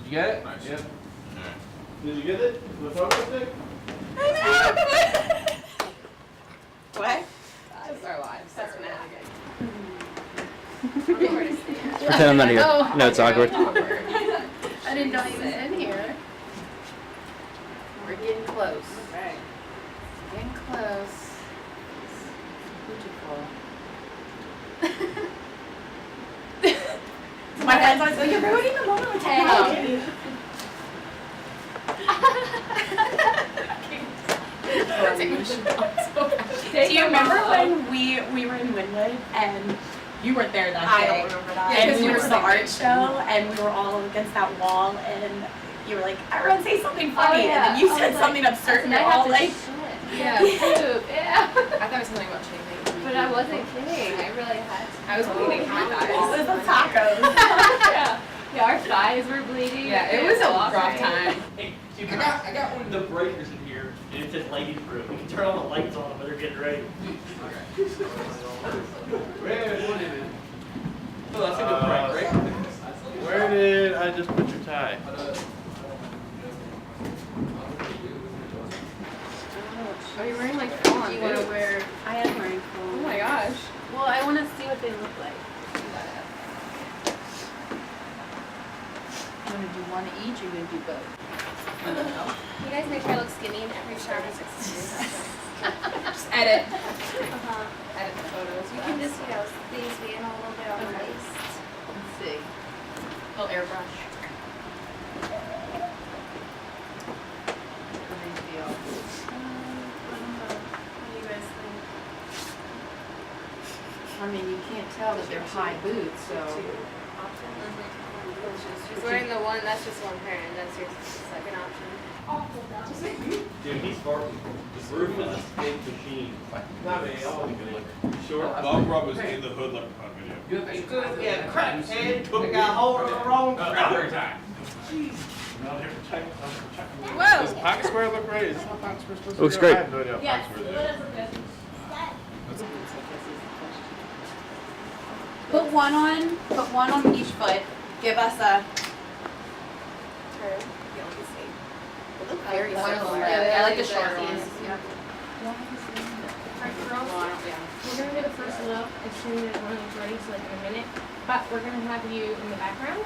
You get it? Nice. Yep. Alright. Did you get it? The photo stick? What? That's our lives. That's Pretend I'm not here. Oh, No, it's awkward. I didn't know he was in here. We're getting close. Okay. Getting close. Beautiful. My friends always like, you're ruining the moment with technology. Do you remember when we were in Wynwood and you weren't there that day? I don't remember that. Yeah, because we were at the art show and we were all against that wall and you were like, everyone say something funny, and then you said something absurd and they're all like, Yeah, poop. Yeah. I thought it was something about chicken. But I wasn't kidding. I really had to. I was bleeding my thighs. it was the tacos. Yeah. Yeah, our thighs were bleeding. Yeah, it was a rough time. Hey, I got one of the breakers in here, and it says ladies' room. We can turn all the lights on when they're getting ready. Where what is it? Oh, that's a good break, right? Where did I just put your tie? Are you wearing like full on You want to boots? wear, I am wearing Oh full. my gosh. Well, I want to see what they look like. You want to do one each or you going to do both? You guys make sure I look skinny in every shot. Just edit. Edit the photos. You can just, squeeze me in a little bit on the waist. Let's see. Oh, airbrush. How do you feel? I don't know. What do you guys think? I mean, you can't tell that they're high boots, so. She's wearing the one, that's just one pair, and that's your second option. Dude, he's farting. The roof is a big machine. Not me. I wasn't good looking. Sure. Bob Rob was in the hood like a video. Good, good. Yeah, crackhead. I got hold of the wrong crowd. Every time. Whoa! Does Pocket Square look right? Is this how Pocket Square supposed to Looks go? great. I have no idea how Yes, Pocket it Square does look good. Put one on each foot. Give us a. Very One of similar. them. Yeah, I like the Yeah, shorter yeah. ones. Yeah. Alright, girls. We're gonna do the first look as soon as one of them's ready, so like in a minute. But we're gonna have you in the background.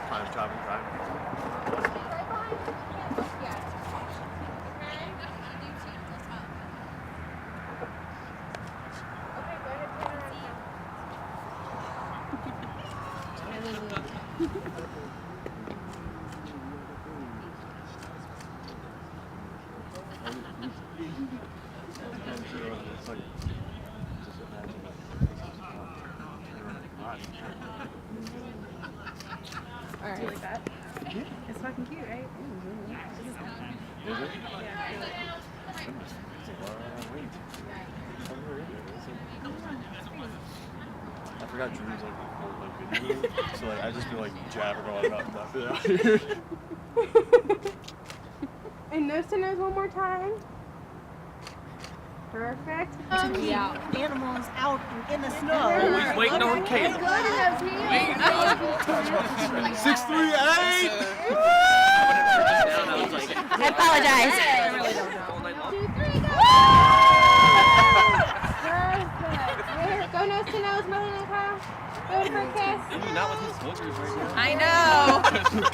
Time travel, time. Alright. Do you like that? It's fucking cute, right? I forgot Drew's like video, so like I just feel like jabbering on about nothing out here. And nose to nose one more time. Perfect. Yeah. Animals out in the snow. Always waiting on Caleb. 638. I apologize. I really don't know. 2, 3, go! Perfect. Here, go nose to nose, Marlena and Kyle. Go for a kiss. Not with his slippers right now. I know.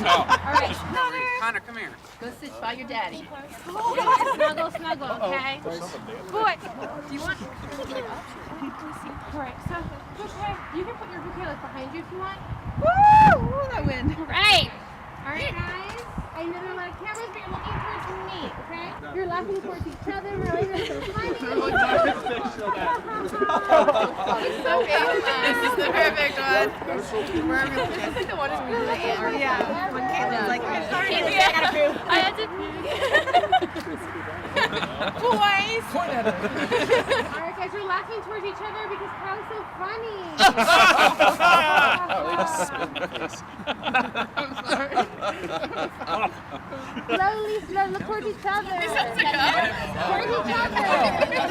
All right. Connor, come here. Go sit by your daddy. Snuggle, snuggle, okay? Boy, Do you want? all right, so bouquet. You can put your bouquet like behind you if you want. Woo! Ooh, that wind. Right. All right, guys. I know there are a lot of cameras, but you're looking towards me, okay? You're laughing towards each other. Really, you're so funny. This is the perfect one. This is like the one we really. Yeah. When Caitlin's like, I'm sorry, I had to poo. Boys. Point at her. All right, guys, we're laughing towards each other because Kyle's so funny. Slowly, look towards each other. Towards each other.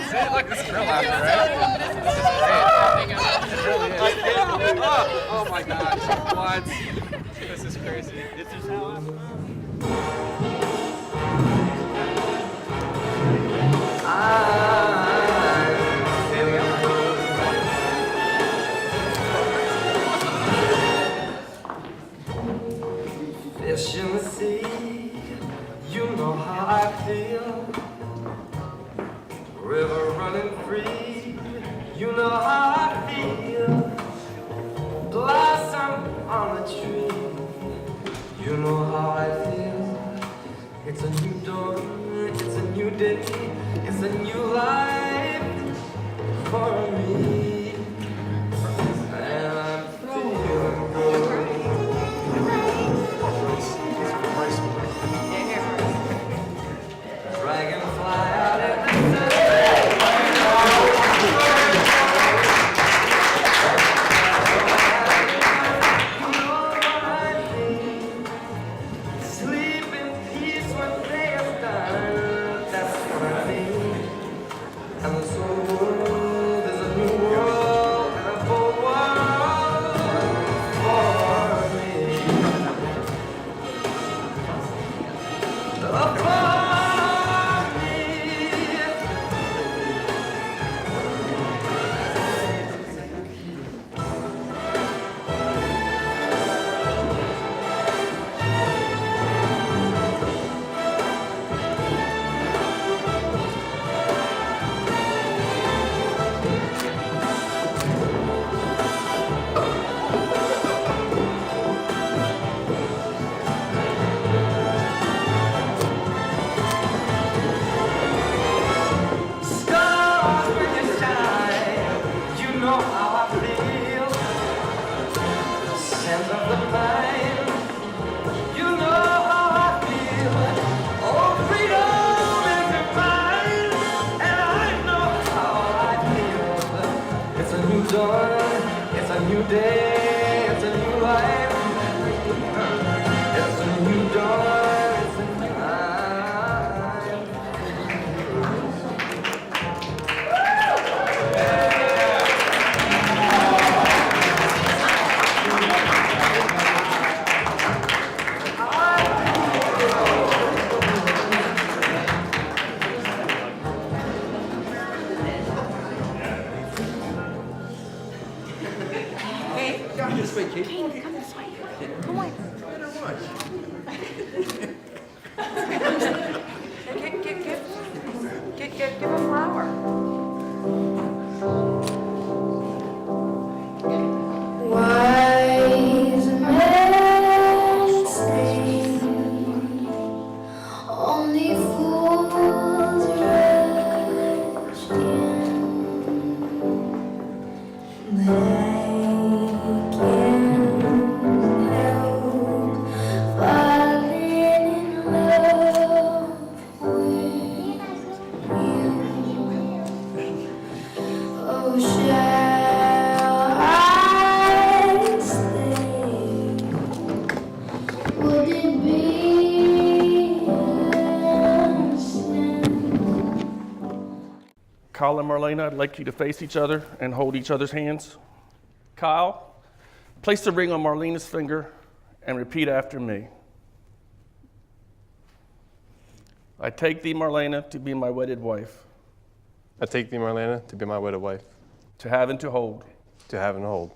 See, look, this is real laughter, right? Oh my gosh, what? This is crazy. This is how Fish in the sea, you know how I feel. River running free, you know how I feel. Blossom on the tree, you know how I feel. It's a new dawn, it's a new day, it's a new life for me. And I'm feeling good. Dragonfly out in the sleep in peace when day is done. That's what I mean. And this whole world is a new world and a full world for me. For me. Stars when you shine, you know how I feel. Scent of the pine, you know how I feel. Oh, freedom is mine, and I know how I feel. It's a new dawn, it's a new day, it's a new life. It's a new dawn, it's a new life. Give a flower. Wise men say only fools rush in, but I can't help falling in love with you. Oh, shall I stay? Would it be a sin? Kyle and Marlena, I'd like you to face each other and hold each other's hands. Kyle, place the ring on Marlena's finger and repeat after me. I take thee, Marlena, to be my wedded wife, I take thee, Marlena, to be my wedded wife, to have and to hold, to have and hold,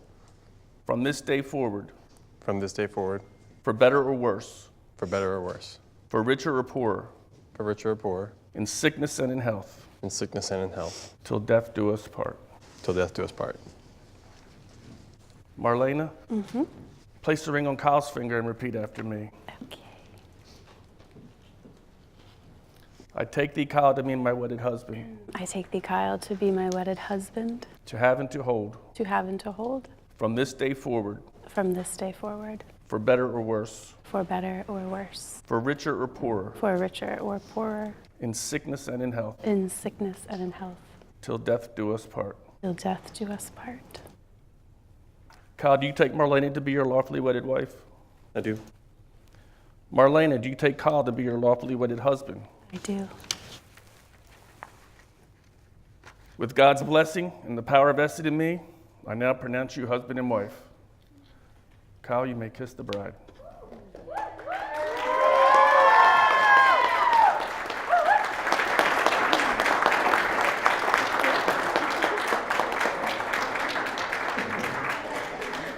from this day forward, from this day forward, for better or worse, for better or worse, for richer or poorer, for richer or poorer, in sickness and in health, in sickness and in health, till death do us part. till death do us part. Marlena, place the ring on Kyle's finger and repeat after me. Okay. I take thee, Kyle, to be my wedded husband, I take thee, Kyle, to be my wedded husband, to have and to hold, to have and to hold, from this day forward, from this day forward, for better or worse, for better or worse, for richer or poorer, for richer or poorer, in sickness and in health, in sickness and in health, till death do us part. till death do us part. Kyle, do you take Marlena to be your lawfully wedded wife? I do. Marlena, do you take Kyle to be your lawfully wedded husband? I do. With God's blessing and the power vested in me, I now pronounce you husband and wife. Kyle, you may kiss the bride.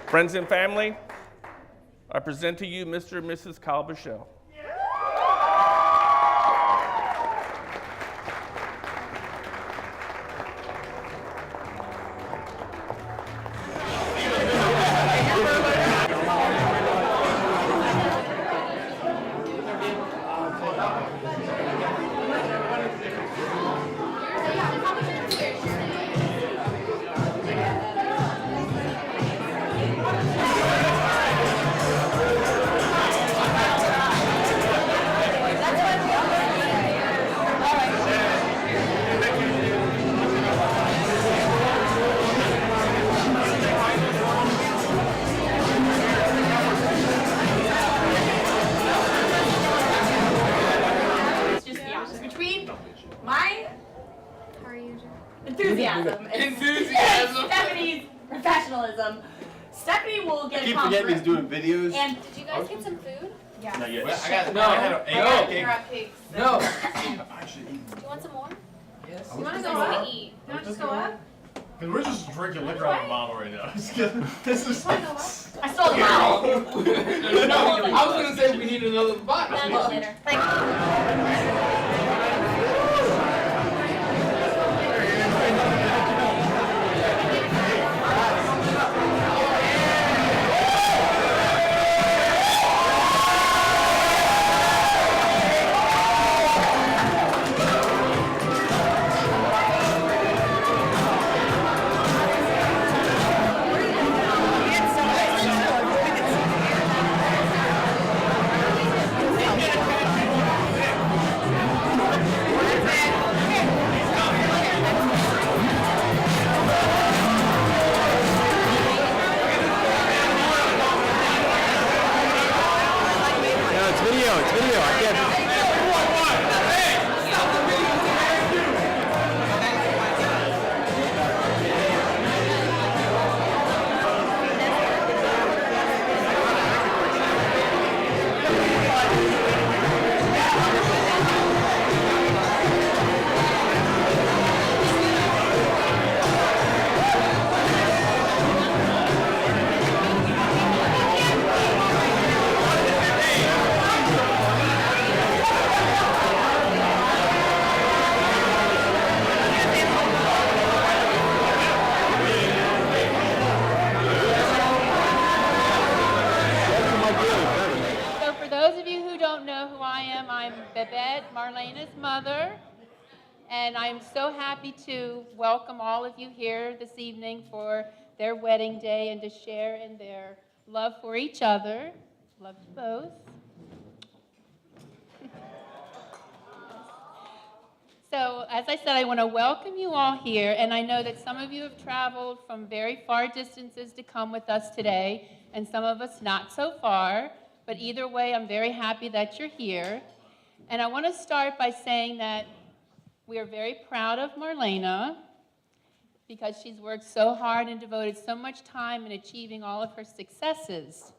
Friends and family, I present to you Mr. and Mrs. Kyle Bichelle. Enthusiasm. Enthusiasm. Stephanie's professionalism. Stephanie will get Keep a forgetting he's compliment. doing videos. And Did you guys get some food? yeah. Not yet. I got I had a You're at pigs. No. Do you want some more? Yes. You want to go up? You want to just go up? Because we're just drinking liquor out of a bottle right now. This is. I stole the bottle. I was gonna say we need another bottle. Then later. Thank Marlena's mother, and I'm so happy to welcome all of you here this evening for their wedding day and to share in their love for each other. Love you both. So, as I said, I want to welcome you all here, and I know that some of you have traveled from very far distances to come with us today, and some of us not so far, but either way, I'm very happy that you're here. And I want to start by saying that we are very proud of Marlena because she's worked so hard and devoted so much time in achieving all of her successes.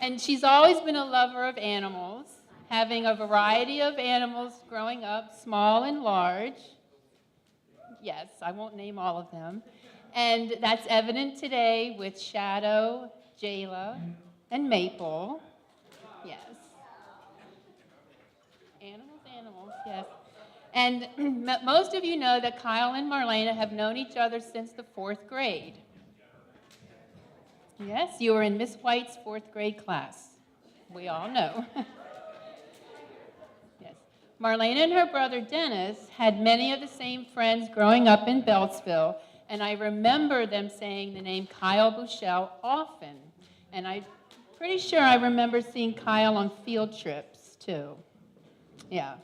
And she's always been a lover of animals, having a variety of animals growing up, small and large. Yes, I won't name all of them. And that's evident today with Shadow, Jayla, and Maple. Yes. Animals, yes. And most of you know that Kyle and Marlena have known each other since the 4th grade. Yes, you were in Miss White's 4th grade class. We all know. Yes. Marlena and her brother Dennis had many of the same friends growing up in Beltsville, and I remember them saying the name Kyle Bushell often. And I'm pretty sure I remember seeing Kyle on field trips, too. Yeah.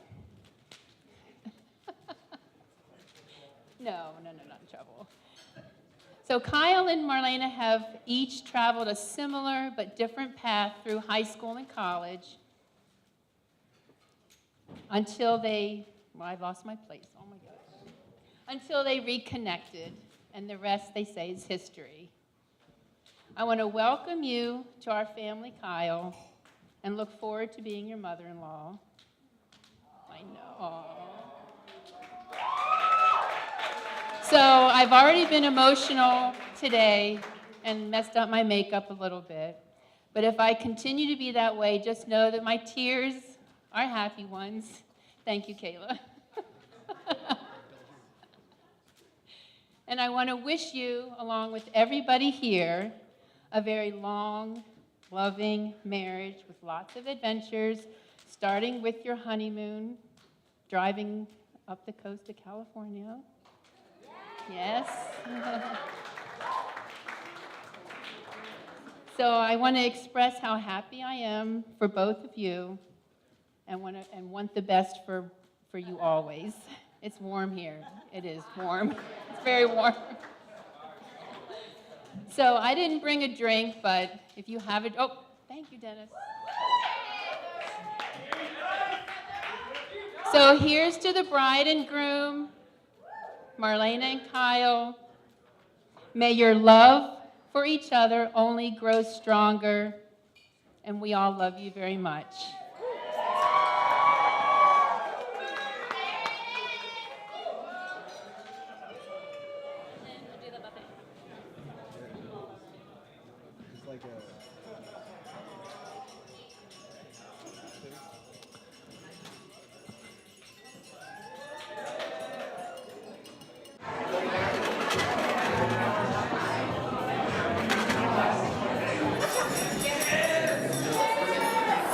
No, not in trouble. So Kyle and Marlena have each traveled a similar but different path through high school and college until I lost my place, oh my gosh. Until they reconnected, and the rest, they say, is history. I want to welcome you to our family, Kyle, and look forward to being your mother-in-law. I know. So I've already been emotional today and messed up my makeup a little bit. But if I continue to be that way, just know that my tears are happy ones. Thank you, Kayla. And I want to wish you, along with everybody here, a very long, loving marriage with lots of adventures, starting with your honeymoon, driving up the coast of California. Yes. So I want to express how happy I am for both of you and want the best for you always. It's warm here. It is warm. It's very warm. So I didn't bring a drink, but if you have it, oh, thank you, Dennis. So here's to the bride and groom, Marlena and Kyle. May your love for each other only grow stronger, and we all love you very much.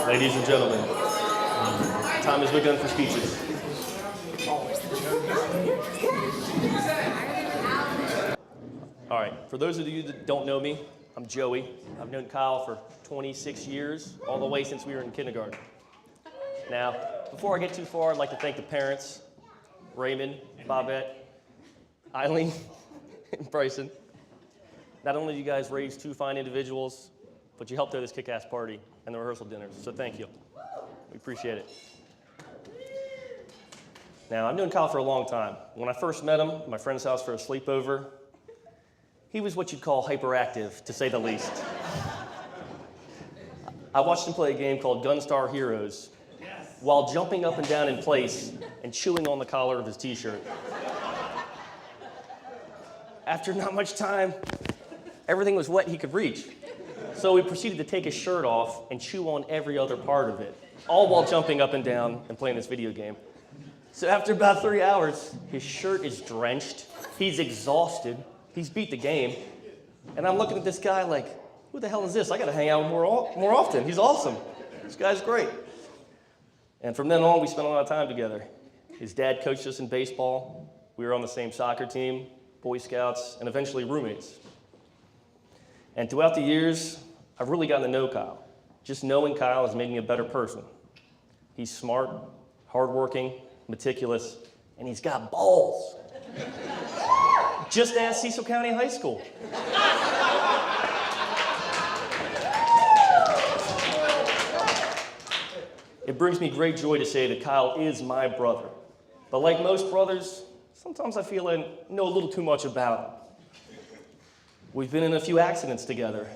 Ladies and gentlemen, time has begun for speeches. All right, for those of you that don't know me, I'm Joey. I've known Kyle for 26 years, all the way since we were in kindergarten. Now, before I get too far, I'd like to thank the parents, Raymond, Bobette, Eileen, and Bryson. Not only did you guys raise two fine individuals, but you helped throw this kick-ass party and the rehearsal dinners, so thank you. We appreciate it. Now, I've known Kyle for a long time. When I first met him at my friend's house for a sleepover, he was what you'd call hyperactive, to say the least. I watched him play a game called Gunstar Heroes while jumping up and down in place and chewing on the collar of his t-shirt. After not much time, everything was wet he could reach. So we proceeded to take his shirt off and chew on every other part of it, all while jumping up and down and playing this video game. So after about 3 hours, his shirt is drenched, he's exhausted, he's beat the game, and I'm looking at this guy like, who the hell is this? I gotta hang out more often. He's awesome. This guy's great. And from then on, we spent a lot of time together. His dad coached us in baseball. We were on the same soccer team, Boy Scouts, and eventually roommates. And throughout the years, I've really gotten to know Kyle. Just knowing Kyle has made me a better person. He's smart, hardworking, meticulous, and he's got balls. Just ask Cecil County High School. It brings me great joy to say that Kyle is my brother. But like most brothers, sometimes I feel I know a little too much about him. We've been in a few accidents together,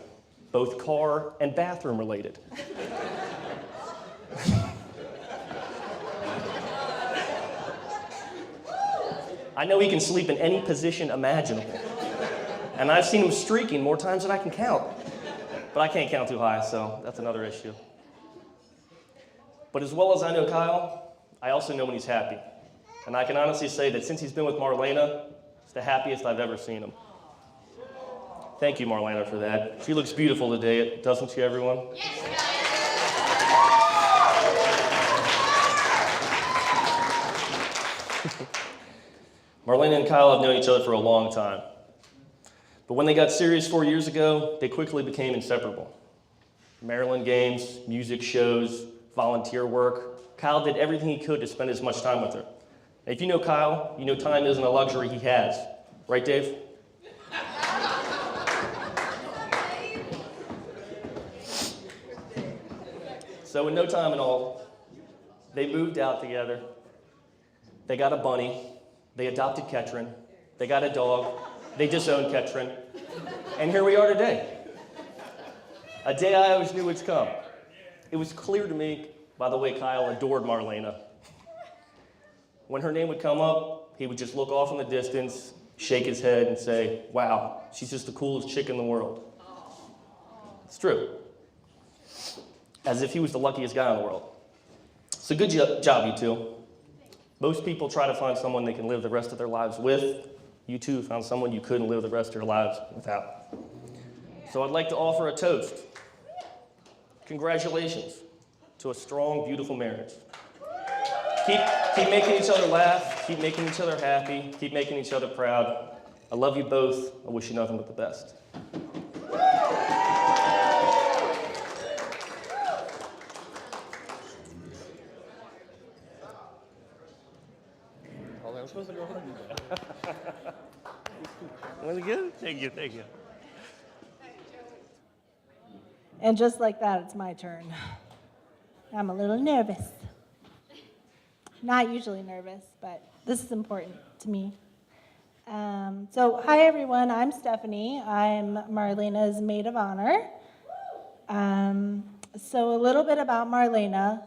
both car and bathroom related. I know he can sleep in any position imaginable. And I've seen him streaking more times than I can count. But I can't count too high, so that's another issue. But as well as I know Kyle, I also know when he's happy. And I can honestly say that since he's been with Marlena, it's the happiest I've ever seen him. Thank you, Marlena, for that. She looks beautiful today, doesn't she, everyone? Yes, Marlena and Kyle have known each other for a long time. But when they got serious 4 years ago, they quickly became inseparable. Maryland games, music shows, volunteer work. Kyle did everything he could to spend as much time with her. And if you know Kyle, you know time isn't a luxury he has. Right, Dave? So in no time at all, they moved out together. They got a bunny. They adopted Ketrin. They got a dog. They disowned Ketrin. And here we are today. A day I always knew would come. It was clear to me by the way Kyle adored Marlena. When her name would come up, he would just look off in the distance, shake his head, and say, "Wow, she's just the coolest chick in the world." It's true. As if he was the luckiest guy in the world. So good job, you two. Most people try to find someone they can live the rest of their lives with. You two found someone you couldn't live the rest of your lives without. So I'd like to offer a toast. Congratulations to a strong, beautiful marriage. Keep making each other laugh, keep making each other happy, keep making each other proud. I love you both. I wish you nothing but the best. I'm supposed to go home. Was it good? Thank you, thank you. And just like that, it's my turn. I'm a little nervous. Not usually nervous, but this is important to me. So hi everyone, I'm Stephanie. I'm Marlena's maid of honor. So a little bit about Marlena.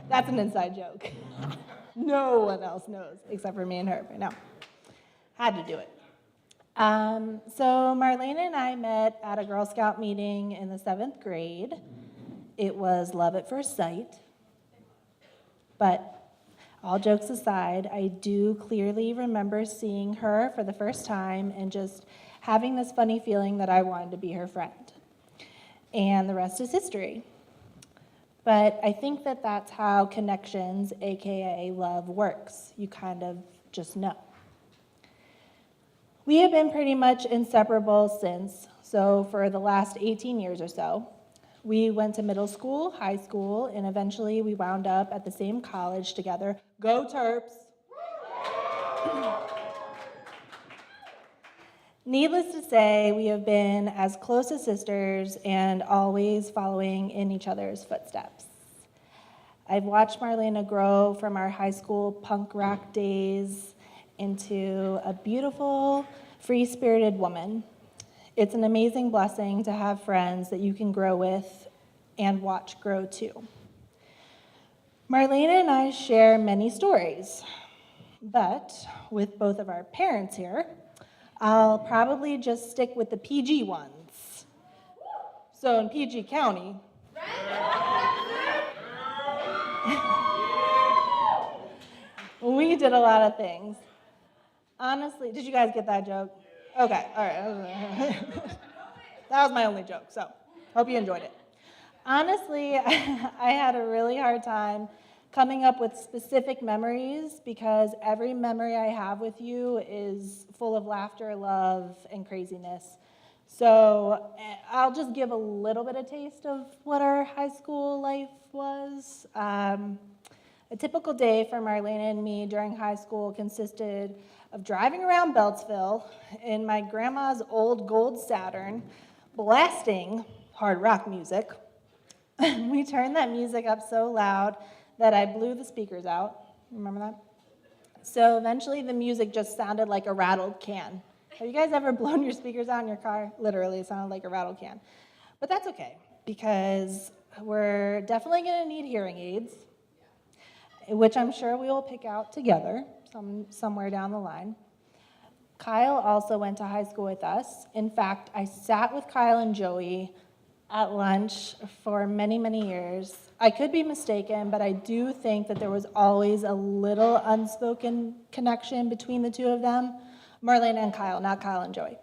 That's an inside joke. No one else knows except for me and her, but no. Had to do it. So Marlena and I met at a Girl Scout meeting in the 7th grade. It was love at first sight. But all jokes aside, I do clearly remember seeing her for the first time and just having this funny feeling that I wanted to be her friend. And the rest is history. But I think that that's how connections, AKA love, works. You kind of just know. We have been pretty much inseparable since, so for the last 18 years or so. We went to middle school, high school, and eventually we wound up at the same college together. Go Terps! Needless to say, we have been as close as sisters and always following in each other's footsteps. I've watched Marlena grow from our high school punk rock days into a beautiful, free-spirited woman. It's an amazing blessing to have friends that you can grow with and watch grow too. Marlena and I share many stories, but with both of our parents here, I'll probably just stick with the PG ones. So in PG County, we did a lot of things. Honestly, did you guys get that joke? Okay, all right. That was my only joke, so hope you enjoyed it. Honestly, I had a really hard time coming up with specific memories because every memory I have with you is full of laughter, love, and craziness. So I'll just give a little bit of taste of what our high school life was. A typical day for Marlena and me during high school consisted of driving around Beltsville in my grandma's old gold Saturn, blasting hard rock music. We turned that music up so loud that I blew the speakers out. Remember that? So eventually the music just sounded like a rattled can. Have you guys ever blown your speakers out in your car? Literally, it sounded like a rattled can. But that's okay, because we're definitely gonna need hearing aids, which I'm sure we will pick out together somewhere down the line. Kyle also went to high school with us. In fact, I sat with Kyle and Joey at lunch for many, many years. I could be mistaken, but I do think that there was always a little unspoken connection between the two of them. Marlena and Kyle, not Kyle and Joey.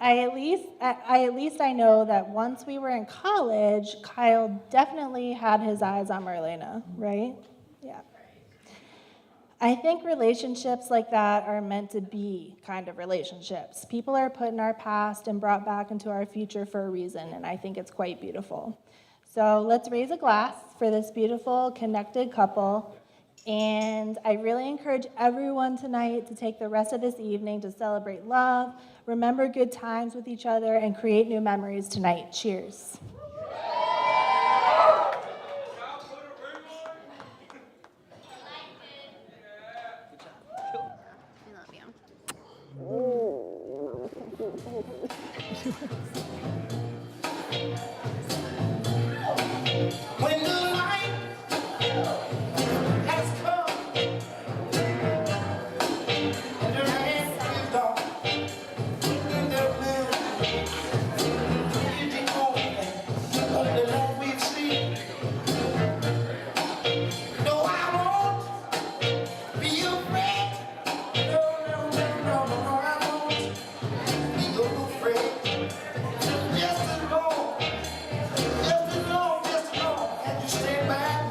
I know that once we were in college, Kyle definitely had his eyes on Marlena, right? Yeah. I think relationships like that are meant to be kind of relationships. People are put in our past and brought back into our future for a reason, and I think it's quite beautiful. So let's raise a glass for this beautiful, connected couple. And I really encourage everyone tonight to take the rest of this evening to celebrate love, remember good times with each other, and create new memories tonight. Cheers. When the light has come and the rain is gone, and the moon is the only light we see. No, I won't be afraid. No, I won't be afraid. Just as long as you stay back.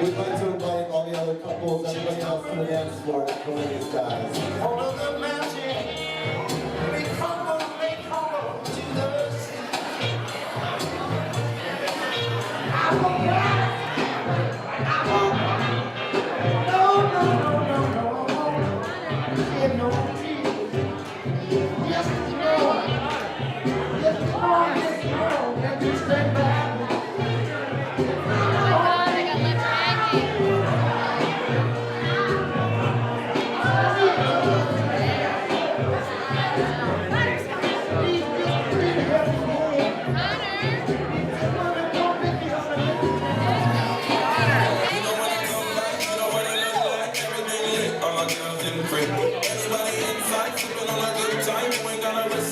We'd like to invite all the other couples, everybody else to the dance floor. Join these guys. All of the mountain, we crumble to the sea. I won't rise. I won't. No. Shed no tears. Yes, Lord. Yes, Lord. That you stay back.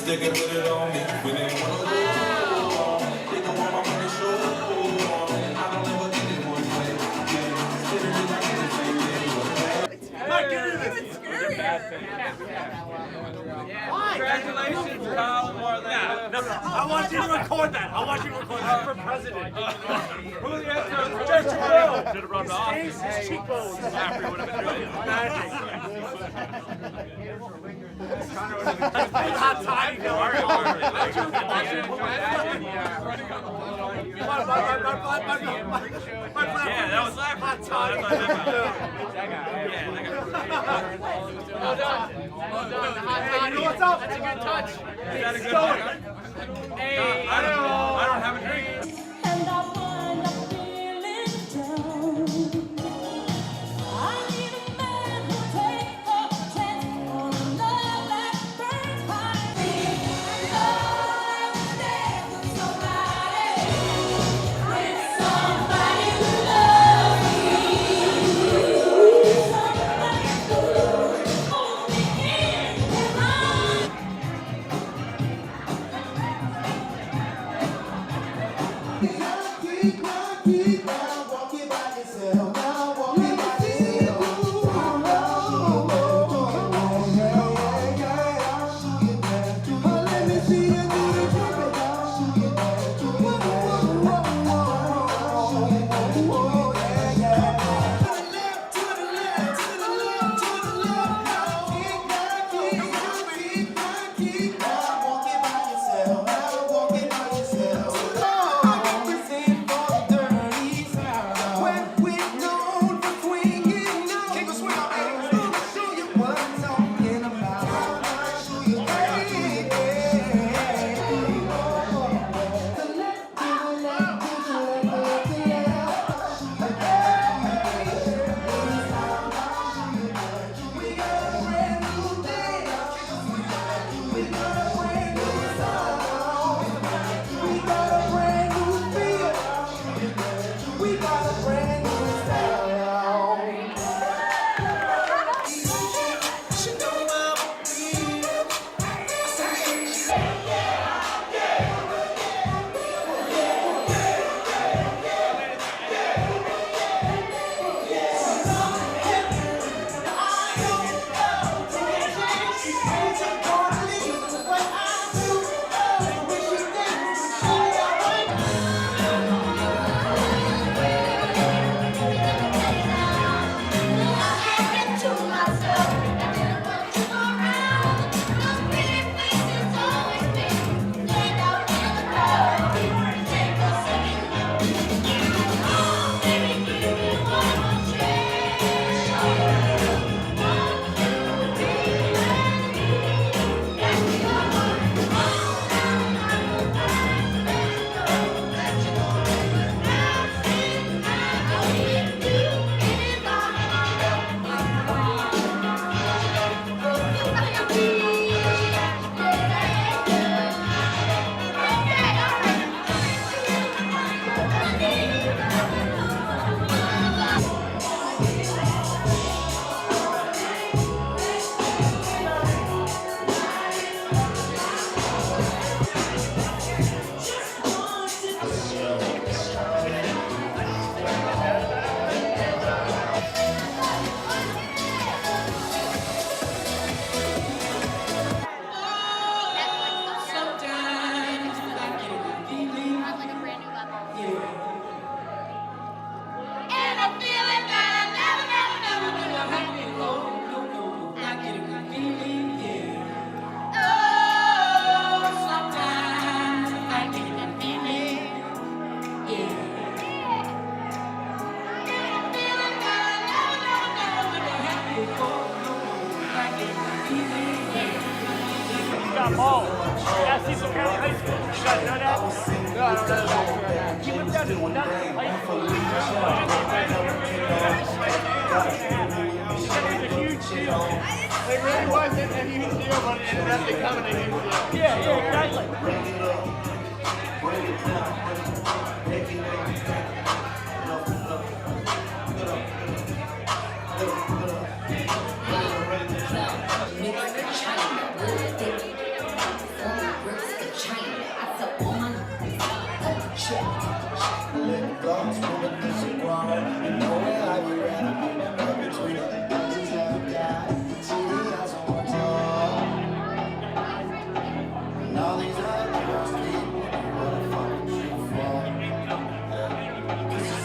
They can put it on me. We didn't want to go. They don't want my money show. I don't ever get it one way. I'm not getting this. It's scary. Congratulations, Kyle and Marlena. No, I want you to record that. I want you to record that for president. Julio, just should have run off. His cheekbones. After would have been doing magic. Hot time. Yeah, that was live hot time. Well done. Well done. Hot time. You know what's up? That's a good touch. Is that a good touch? Hey, I don't have a drink. And I wind up feeling down. I need a man who'll take a chance on love that burns high. Love dance with somebody who loves me. Somebody who holds me in their arms. He's got balls. That's Cecil County High School. You guys know that? No, I don't know that. He lived down in Nutley High School. He's a huge deal. It really wasn't a huge deal, but it ended up becoming a huge deal. Yeah, exactly.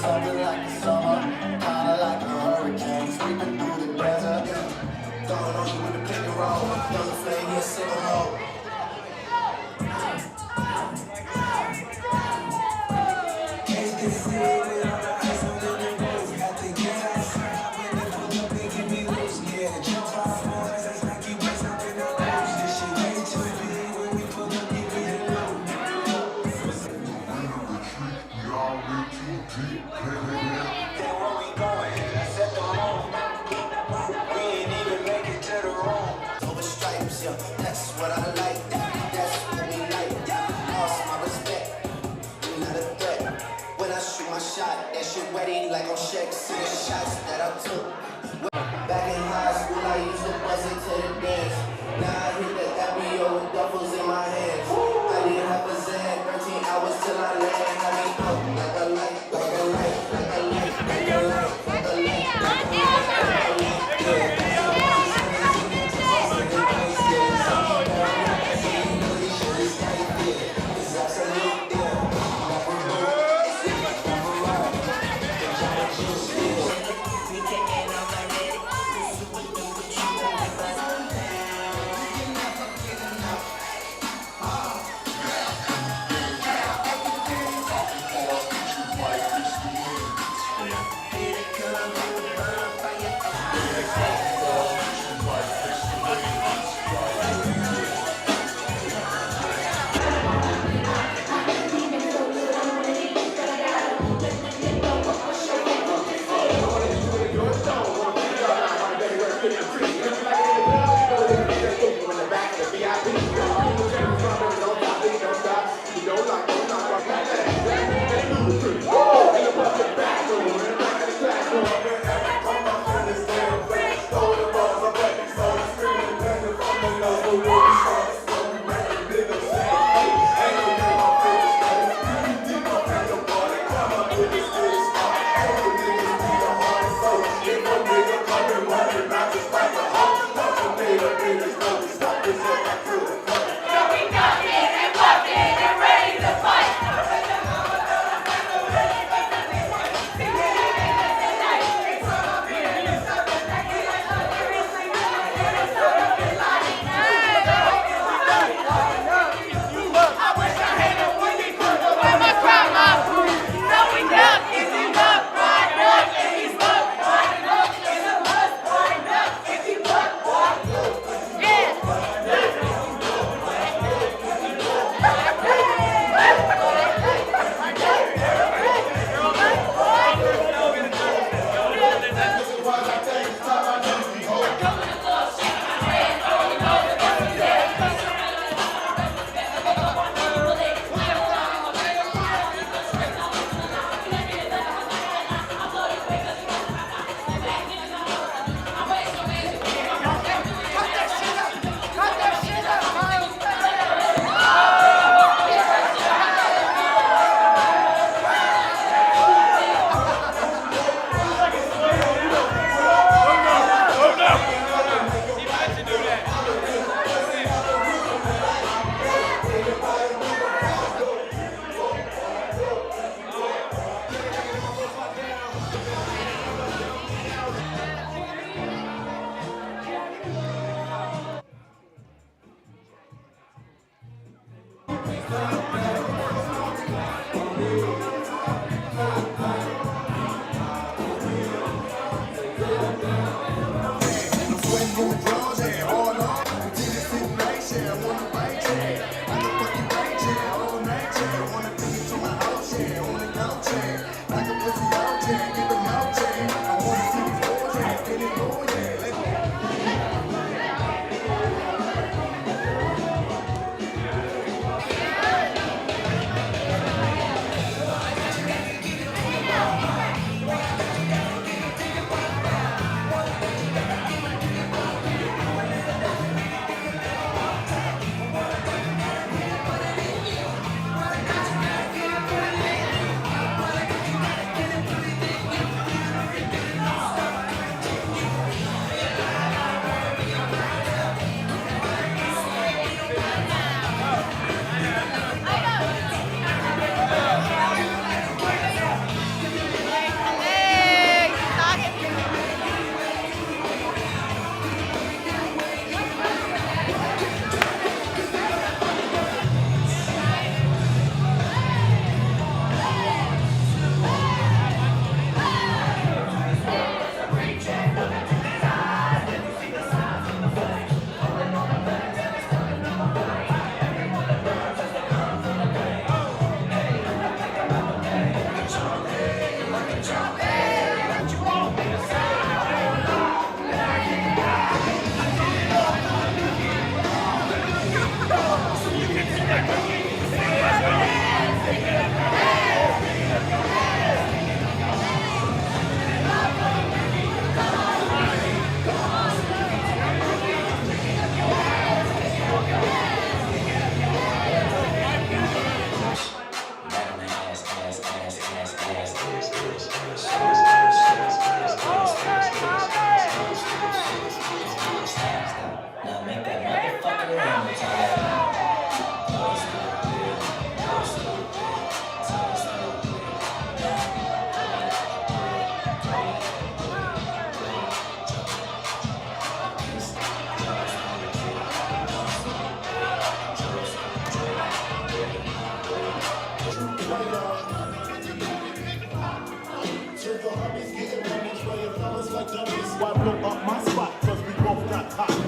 Something like the summer, kinda like a hurricane, sweeping through the desert. Going on with the pick and roll, another flame, you single hole. Can't get free with all the ice on the road. Got to get outside when they pull up, they give me loose. Yeah, jump off boys, that's like you play something on loose. This shit way too big when we pull up, give me the loot. That's what I like.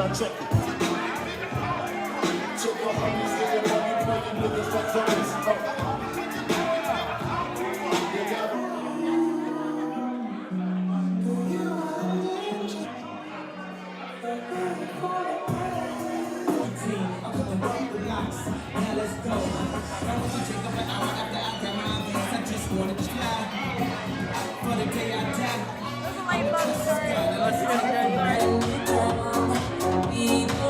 now check it. Check your homies, nigga, money, playing niggas like dummies. It was a light love story.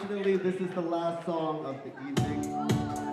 Unfortunately, this is the last song of the evening.